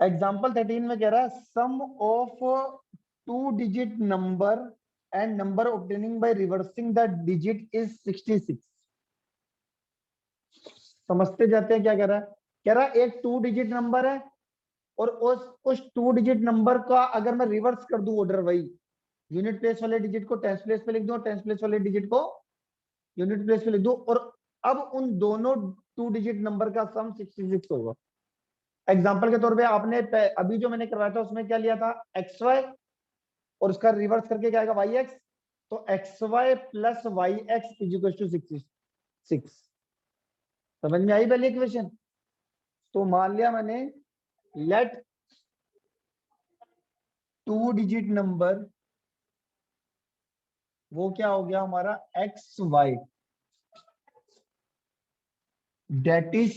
Example 13 में कह रहा है sum of 2 digit number and number obtaining by reversing the digit is 66। समझते जाते हैं क्या कह रहा है एक 2 डिजिट नंबर है और उस 2 डिजिट नंबर का अगर मैं रिवर्स कर दूं ऑर्डर, वही यूनिट प्लेस वाले डिजिट को टेंस प्लेस पे लिख दूं और टेंस प्लेस वाले डिजिट को यूनिट प्लेस पे लिख दूं, और अब उन दोनों 2 डिजिट नंबर का सम 66 होगा। एग्जांपल के तौर पे आपने अभी जो मैंने करवाया था उसमें क्या लिया था, एक्स वाई, और उसका रिवर्स करके क्या आएगा, वाई एक्स। तो X Y plus Y X is equal to 66। समझ में आई पहली इक्वेशन? तो मान लिया मैंने लेट 2 डिजिट नंबर, वो क्या हो गया हमारा X Y, that is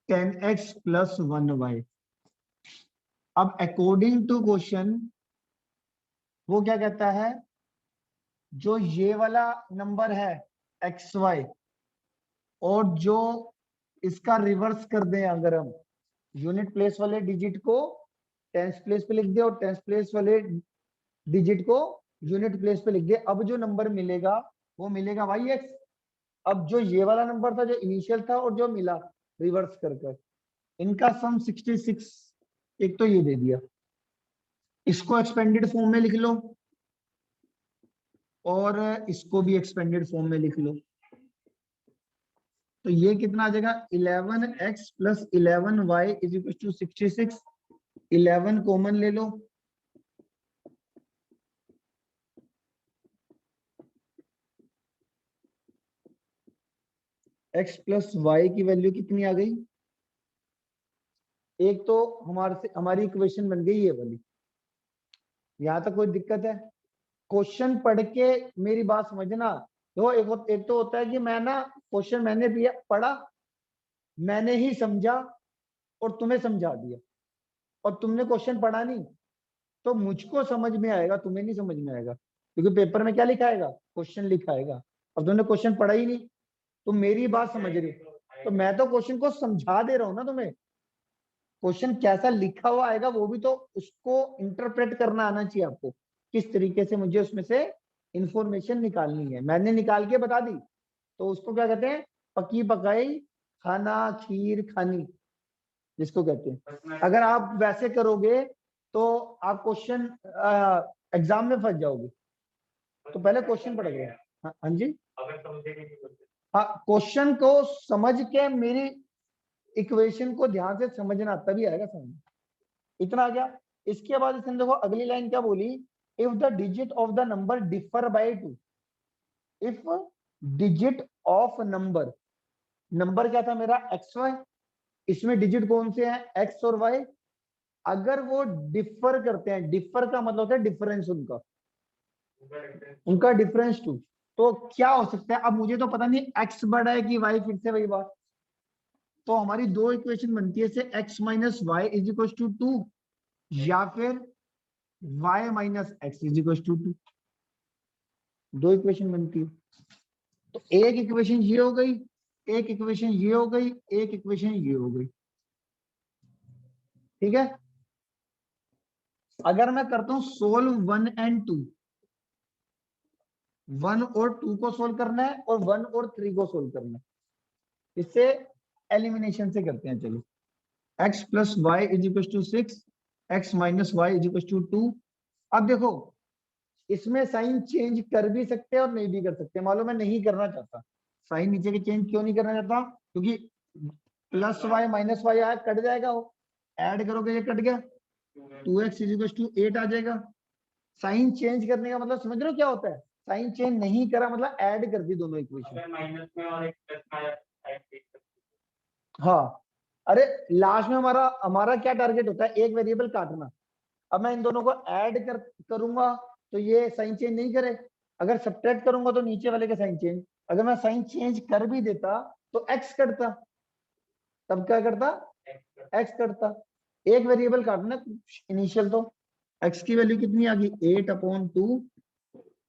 10x plus 1y। अब अकॉर्डिंग टू क्वेश्चन वो क्या कहता है, जो ये वाला नंबर है एक्स वाई और जो इसका रिवर्स कर दें, अगर हम यूनिट प्लेस वाले डिजिट को टेंस प्लेस पे लिख दे और टेंस प्लेस वाले डिजिट को यूनिट प्लेस पे लिख दे, अब जो नंबर मिलेगा वो मिलेगा वाई एक्स। अब जो ये वाला नंबर था जो इनिशियल था और जो मिला रिवर्स कर कर, इनका सम 66, एक तो ये दे दिया, इसको एक्सपेंडेड फॉर्म में लिख लो और इसको भी एक्सपेंडेड फॉर्म में लिख लो। तो ये कितना आ जाएगा, 11x plus 11y is equal to 66। 11 common ले लो, x प्लस वाई की वैल्यू कितनी आ गई, एक तो हमारी इक्वेशन बन गई ये वाली। यहां तक कोई दिक्कत है? क्वेश्चन पढ़ के मेरी बात समझना। देखो एक तो होता है कि मैं ना क्वेश्चन मैंने भी पढ़ा, मैंने ही समझा और तुम्हें समझा दिया, और तुमने क्वेश्चन पढ़ा नहीं, तो मुझको समझ में आएगा, तुम्हें नहीं समझ में आएगा, क्योंकि पेपर में क्या लिखा आएगा, क्वेश्चन लिखा आएगा, और तुमने क्वेश्चन पढ़ा ही नहीं। तुम मेरी बात समझ रहे हो, तो मैं तो क्वेश्चन को समझा दे रहा हूं ना तुम्हें। क्वेश्चन कैसा लिखा हुआ आएगा वो भी तो उसको इंटरप्रेट करना आना चाहिए आपको, किस तरीके से मुझे उसमें से इंफॉर्मेशन निकालनी है। मैंने निकाल के बता दी तो उसको क्या कहते हैं, पकी पकाई खाना खीर खानी जिसको कहते हैं। अगर आप वैसे करोगे तो आप क्वेश्चन एग्जाम में फंस जाओगे। तो पहले क्वेश्चन पढ़ गए। हाँ हाँ जी, हाँ क्वेश्चन को समझ के मेरी इक्वेशन को ध्यान से समझना, तभी आएगा समझ। इतना आ गया। इसके बाद इसने देखो अगली लाइन क्या बोली, if the digit of the number differ by 2। If digit of number, number क्या था मेरा एक्स वाई, इसमें डिजिट कौन से हैं एक्स और वाई, अगर वो डिफर करते हैं, डिफर का मतलब होता है डिफरेंस उनका, उनका डिफरेंस 2, तो क्या हो सकता है, अब मुझे तो पता नहीं एक्स बड़ा है कि वाई, फिर से वही बात। तो हमारी दो इक्वेशन बनती है, से X minus Y is equal to 2, या फिर y minus X is equal to 2। दो इक्वेशन बनती है। तो एक इक्वेशन ये हो गई, एक इक्वेशन ये हो गई, एक इक्वेशन ये हो गई। ठीक है, अगर मैं करता हूं सोल्व 1 एंड 2, 1 और 2 को सोल्व करना है और 1 और 3 को सोल्व करना है, इससे एलिमिनेशन से करते हैं। चलो, x plus Y is equal to 6, X minus Y is equal to 2। अब देखो इसमें साइन चेंज कर भी सकते हैं और नहीं भी कर सकते। मान लो मैं नहीं करना चाहता साइन, नीचे के चेंज क्यों नहीं करना चाहता, क्योंकि प्लस वाई माइनस वाई आया कट जाएगा, वो ऐड करोगे ये कट गया, 2x इज इक्वल टू 8 आ जाएगा। साइन चेंज करने का मतलब समझ रहे हो क्या होता है, साइन चेंज नहीं करा मतलब ऐड कर दी दोनों इक्वेशन। माइनस में और एक प्लस, हाँ, अरे लास्ट में हमारा हमारा क्या टारगेट होता है, एक वेरिएबल काटना। अब मैं इन दोनों को ऐड करूंगा तो ये साइन चेंज नहीं करे, अगर सब्ट्रैक्ट करूंगा तो नीचे वाले के साइन चेंज। अगर मैं साइन चेंज कर भी देता तो एक्स कटता, तब क्या करता, एक्स कटता। एक वेरिएबल काटना इनिशियल, तो एक्स की वैल्यू कितनी आ गई 8/2,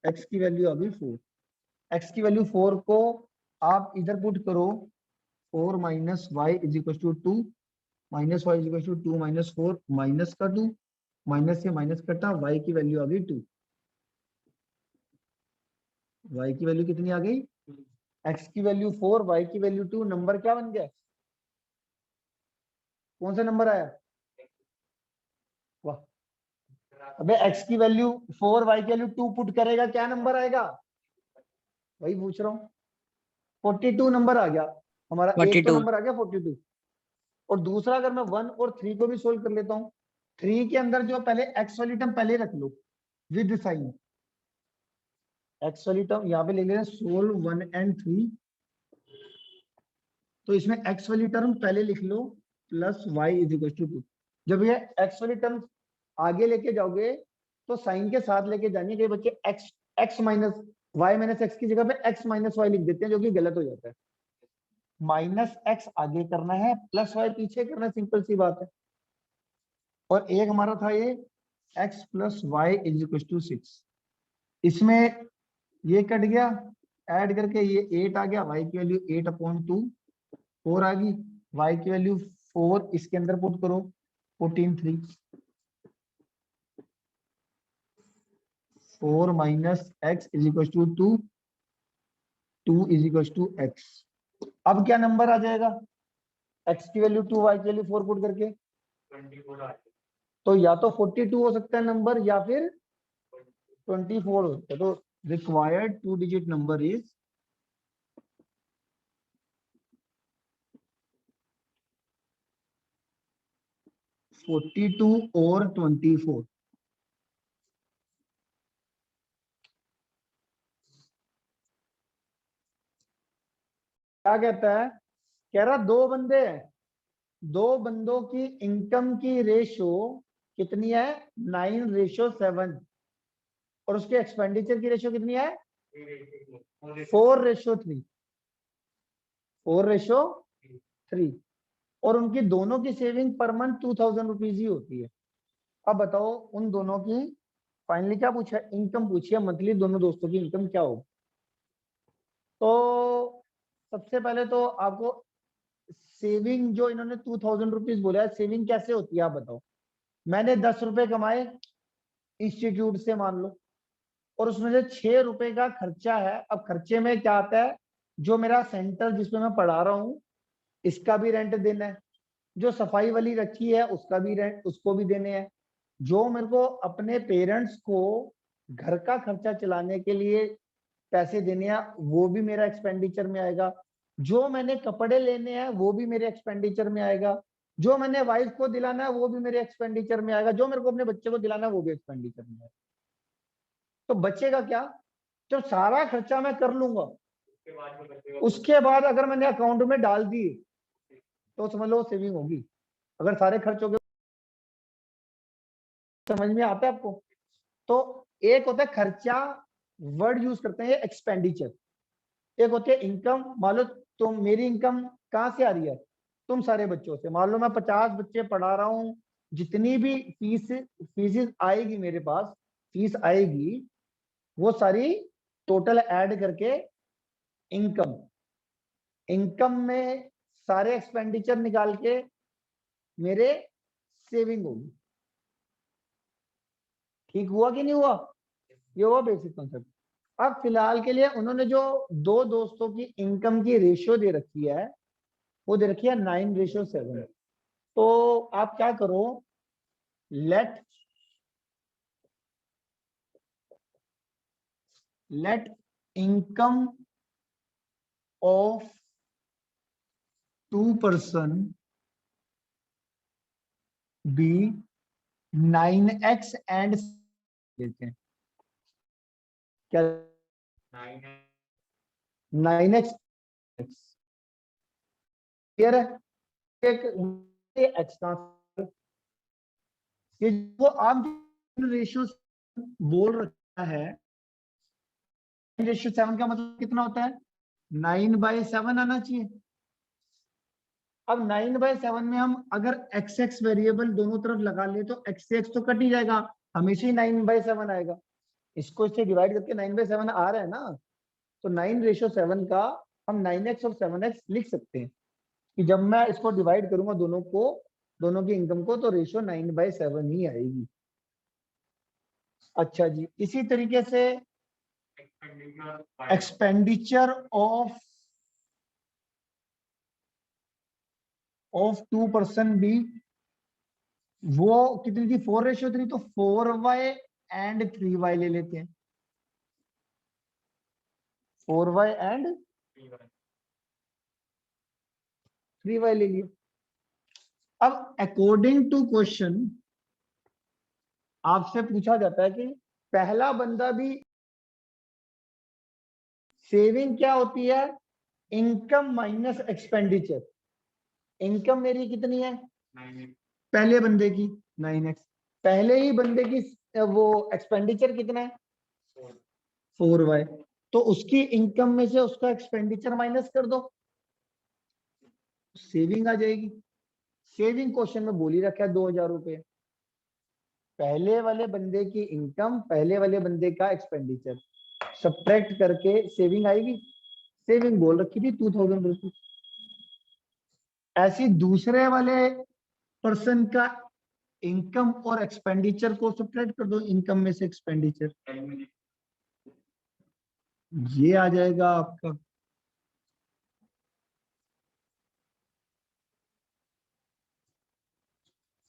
एक्स की वैल्यू आ गई 4। एक्स की वैल्यू 4 को आप इधर पुट करो, 4 minus Y is equal to 2, minus Y is equal to 2 minus 4 minus का 2, माइनस से माइनस कटा, y की वैल्यू आ गई 2। y की वैल्यू कितनी आ गई, x की वैल्यू 4, y की वैल्यू 2, नंबर क्या बन गया, कौन सा नंबर आया, वाह। अबे x की वैल्यू 4, y की वैल्यू 2 पुट करेगा क्या नंबर आएगा, वही पूछ रहा हूँ। 42 नंबर आ गया हमारा, एक तो 42। नंबर आ गया 42। और दूसरा अगर मैं 1 और 3 को भी सोल्व कर लेता हूँ, 3 के अंदर जो पहले x वाली टर्म पहले रख लो विद साइन, x वाली टर्म यहाँ पे ले लेना, सोल्व 1 एंड 3, तो इसमें x वाली टर्म पहले लिख लो plus y is equal to 2। जब ये x वाली टर्म आगे लेके जाओगे तो साइन के साथ लेके जानी है, कई बच्चे x minus y minus x की जगह पे x माइनस वाई लिख देते हैं, जो कि गलत हो जाता है। माइनस एक्स आगे करना है, प्लस वाई पीछे करना है, सिंपल सी बात है। और एक हमारा था ये x plus Y is equal to 6, इसमें ये कट गया, ऐड करके ये 8 आ गया, y की वैल्यू 8/2 4 आ गई, y की वैल्यू 4 इसके अंदर पुट करो, 14/3, 4 minus X is equal to 2, 2 is equal to X. अब क्या नंबर आ जाएगा, x की वैल्यू 2, y की वैल्यू 4 पुट करके 24 आ, तो या तो 42 हो सकता है नंबर या फिर 24 हो सकता है। तो रिक्वायर्ड 2 डिजिट नंबर इज 42 और 24। क्या कहता है, कह रहा 2 बंदे हैं, 2 बंदों की इनकम की रेशो कितनी है, 9:7, और उसके एक्सपेंडिचर की रेशो कितनी है, 4:3, 4:3, और उनकी दोनों की सेविंग पर मंथ 2000 रुपीज ही होती है। अब बताओ उन दोनों की फाइनली क्या पूछा, इनकम पूछी है मंथली, दोनों दोस्तों की इनकम क्या होगी। तो सबसे पहले तो आपको सेविंग जो इन्होंने 2000 रुपीज बोला है, सेविंग कैसे होती है आप बताओ। मैंने 10 रुपए कमाए इंस्टीट्यूट से मान लो, और उसमें से 6 रुपए का खर्चा है। अब खर्चे में क्या आता है, जो मेरा सेंटर जिसमें मैं पढ़ा रहा हूँ इसका भी रेंट देना है, जो सफाई वाली रखी है उसका भी रेंट, उसको भी देने हैं, जो मेरे को अपने पेरेंट्स को घर का खर्चा चलाने के लिए पैसे देने हैं वो भी मेरा एक्सपेंडिचर में आएगा, जो मैंने कपड़े लेने हैं वो भी मेरे एक्सपेंडिचर में आएगा, जो मैंने वाइफ को दिलाना है वो भी मेरे एक्सपेंडिचर में आएगा, जो मेरे को अपने बच्चे को दिलाना है वो भी एक्सपेंडिचर में आएगा। तो बचेगा क्या, जब सारा खर्चा मैं कर लूंगा उसके बाद अगर मैंने अकाउंट में डाल दिए तो समझ लो सेविंग होगी। अगर सारे खर्चों के, समझ में आता है आपको। तो एक होता है खर्चा, वर्ड यूज करते हैं एक्सपेंडिचर, एक होती है इनकम। मान लो तो मेरी इनकम कहाँ से आ रही है, तुम सारे बच्चों से। मान लो मैं 50 बच्चे पढ़ा रहा हूँ, जितनी भी फीस आएगी मेरे पास, फीस आएगी वो सारी टोटल ऐड करके इनकम, इनकम में सारे एक्सपेंडिचर निकाल के मेरे सेविंग होगी। ठीक हुआ कि नहीं हुआ, ये हुआ बेसिक कॉन्सेप्ट। अब फिलहाल के लिए उन्होंने जो 2 दोस्तों की इनकम की रेशियो दे रखी है वो दे रखी है 9:7। तो आप क्या करो, let income of 2 person B 9x and लेते हैं क्या, 9x क्लियर है। एक x का ये जो आप रेशियो बोल रखा है, रेशियो 7 का मतलब कितना होता है, 9/7 आना चाहिए। अब 9/7 में हम अगर x वेरिएबल दोनों तरफ लगा ले तो x से x तो कट ही जाएगा, हमेशा ही 9/7 आएगा। इसको इससे डिवाइड करके 9/7 आ रहा है ना, तो 9:7 का हम 9x और 7x लिख सकते हैं कि जब मैं इसको डिवाइड करूंगा दोनों को दोनों की इनकम को, तो रेशियो 9/7 ही आएगी। अच्छा जी, इसी तरीके से एक्सपेंडिचर ऑफ 2% भी, वो कितनी थी, 4:3, तो 4y एंड 3y ले लेते हैं। 4y एंड 3y ले लिया। अब अकॉर्डिंग टू क्वेश्चन आपसे पूछा जाता है कि पहला बंदा भी, सेविंग क्या होती है, इनकम माइनस एक्सपेंडिचर। इनकम मेरी कितनी है, पहले बंदे की 9x, पहले ही बंदे की वो एक्सपेंडिचर कितना है 4y, तो उसकी इनकम में से उसका एक्सपेंडिचर माइनस कर दो, सेविंग आ जाएगी। सेविंग क्वेश्चन में बोल ही रखा है 2,000 रुपए। पहले वाले बंदे की इनकम, पहले वाले बंदे का एक्सपेंडिचर सब्ट्रैक्ट करके सेविंग आएगी। सेविंग बोल रखी थी 2,000 रुपीज। ऐसी दूसरे वाले पर्सन का इनकम और एक्सपेंडिचर को सब्ट्रैक्ट कर दो, इनकम में से एक्सपेंडिचर, ये आ जाएगा आपका।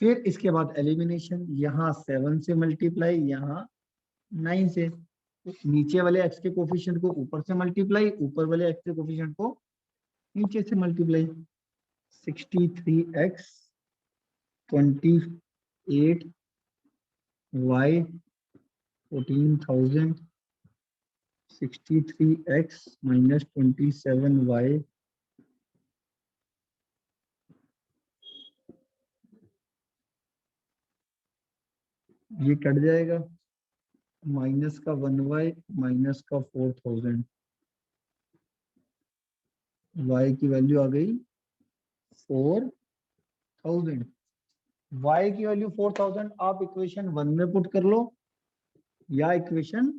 फिर इसके बाद एलिमिनेशन, यहाँ 7 से मल्टीप्लाई, यहाँ 9 से, तो नीचे वाले x के कोफिशिएंट को ऊपर से मल्टीप्लाई, ऊपर वाले x के कोफिशिएंट को नीचे से multiply. 63x 28y 14,000, 63x minus 27y, ये कट जाएगा, माइनस का 1y माइनस का 4,000, y की वैल्यू आ गई 4,000, y की वैल्यू 4,000। आप इक्वेशन 1 में पुट कर लो या इक्वेशन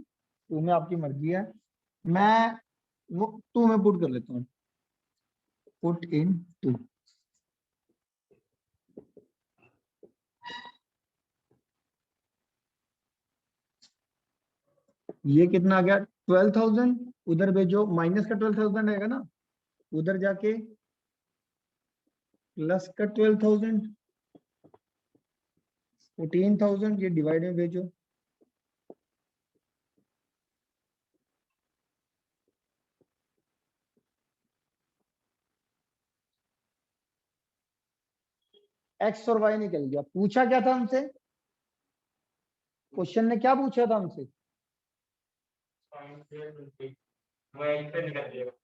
2 में, आपकी मर्जी है। मैं वो 2 में पुट कर लेता हूँ, पुट इन 2। ये कितना आ गया 12,000, उधर भेजो, माइनस का 12,000 रहेगा ना, उधर जाके प्लस का 12,000, 14,000, ये डिवाइड में भेजो। एक्स और वाई निकल गया। पूछा क्या था हमसे, क्वेश्चन ने क्या पूछा था हमसे,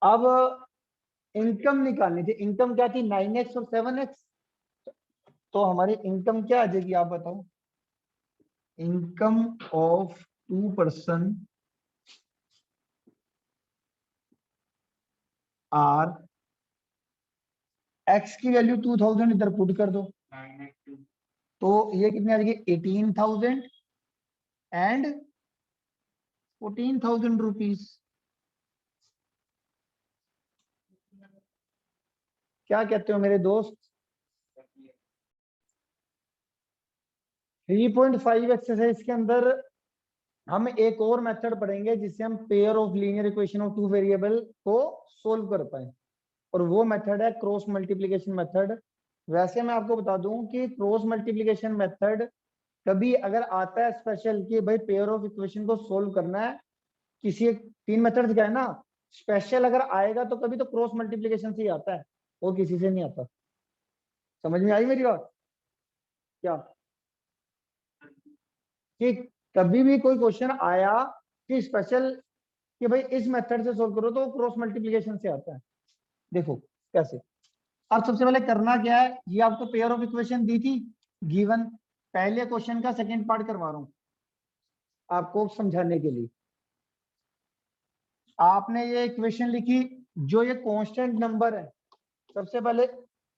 अब इनकम निकालनी थी। इनकम क्या थी 9x और 7x, तो हमारी इनकम क्या आ जाएगी आप बताओ। इनकम ऑफ 2% आर, एक्स की वैल्यू 2,000 इधर पुट कर दो, तो ये कितनी आ जाएगी 18,000 एंड 14,000 रुपीज। क्या कहते हो मेरे दोस्त। 3.5 एक्सरसाइज के अंदर हम एक और मेथड पढ़ेंगे जिससे हम pair of linear equation of 2 variable को सोल्व कर पाए, और वो मेथड है क्रॉस मल्टीप्लिकेशन मेथड। वैसे मैं आपको बता दूं कि क्रॉस मल्टीप्लिकेशन मेथड कभी अगर आता है स्पेशल कि भाई पेयर ऑफ इक्वेशन को सोल्व करना है, किसी एक 3 मेथड क्या है ना, स्पेशल अगर आएगा तो कभी तो क्रॉस मल्टीप्लिकेशन से ही आता है, वो किसी से नहीं आता। समझ में आई मेरी बात क्या, कि कभी भी कोई क्वेश्चन आया कि स्पेशल कि भाई इस मेथड से सोल्व करो, तो क्रॉस मल्टीप्लिकेशन से आता है। देखो कैसे। अब सबसे पहले करना क्या है, ये आपको पेयर ऑफ इक्वेशन दी थी गिवन, पहले क्वेश्चन का सेकंड पार्ट करवा रहा हूं आपको समझाने के लिए। आपने ये इक्वेशन लिखी, जो ये कांस्टेंट नंबर है, सबसे पहले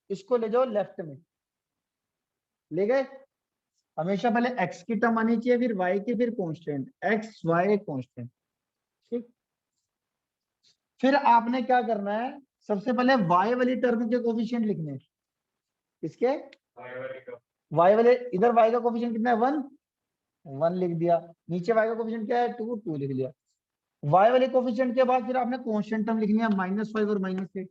इसको ले जाओ लेफ्ट में, ले गए। हमेशा पहले x की टर्म आनी चाहिए, फिर y की, फिर कांस्टेंट, x y कांस्टेंट, ठीक। फिर आपने क्या करना है, सबसे पहले y वाली टर्म के कोफिशिएंट लिखने हैं, इसके y वाले इधर y का कोफिशिएंट कितना है 1, 1 लिख दिया। नीचे y का कोफिशिएंट क्या है 2, 2 लिख दिया। y वाले कोफिशिएंट के बाद फिर आपने कांस्टेंट टर्म लिखनी है -5 और -8।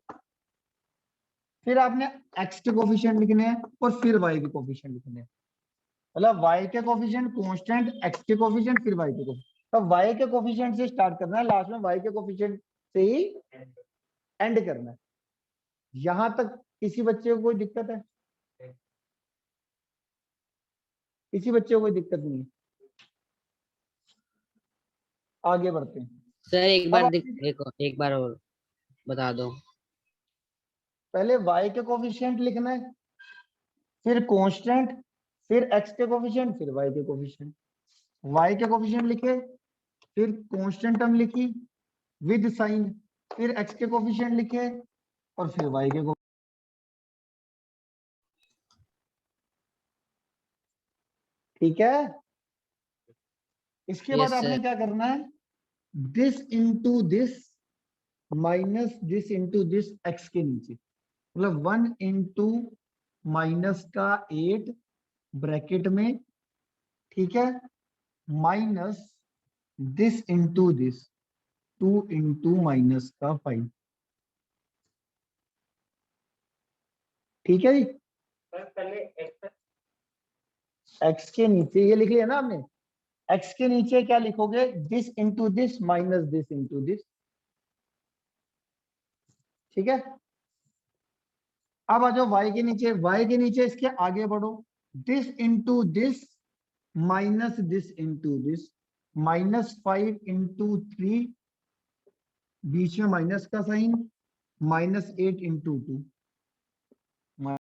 फिर आपने x के कोफिशिएंट लिखने हैं और फिर y के कोफिशिएंट लिखने हैं। मतलब y के कोफिशिएंट कांस्टेंट, x के कोफिशिएंट, फिर y के कोफिशिएंट। तो y के कोफिशिएंट से स्टार्ट करना है, लास्ट में y के कोफिशिएंट से ही एंड करना है। यहां तक किसी बच्चे को कोई दिक्कत है? किसी बच्चे को कोई दिक्कत नहीं है? आगे बढ़ते हैं। सर एक अब बार आपने एक बार और बता दो। पहले y के कोफिशिएंट लिखना है, फिर कांस्टेंट, फिर x के कोफिशिएंट, फिर y के कोफिशिएंट। y के कोफिशिएंट लिखे, फिर कांस्टेंट टर्म लिखी विद साइन, फिर x के कोफिशिएंट लिखे और फिर y के। ठीक है। इसके बाद यस आपने सर। क्या करना है, this into this minus this into this x के नीचे, मतलब 1 इंटू माइनस का 8 ब्रैकेट में, ठीक है, minus this into this 2 into minus का 5। ठीक है जी। एक्स के नीचे ये लिख लिया ना आपने, एक्स के नीचे क्या लिखोगे, this into this minus this into this. ठीक है। अब आ जाओ y के नीचे, y के नीचे इसके आगे बढ़ो, this into this minus this into this, -5 into 3, बीच में माइनस का साइन, -8 इंटू 2।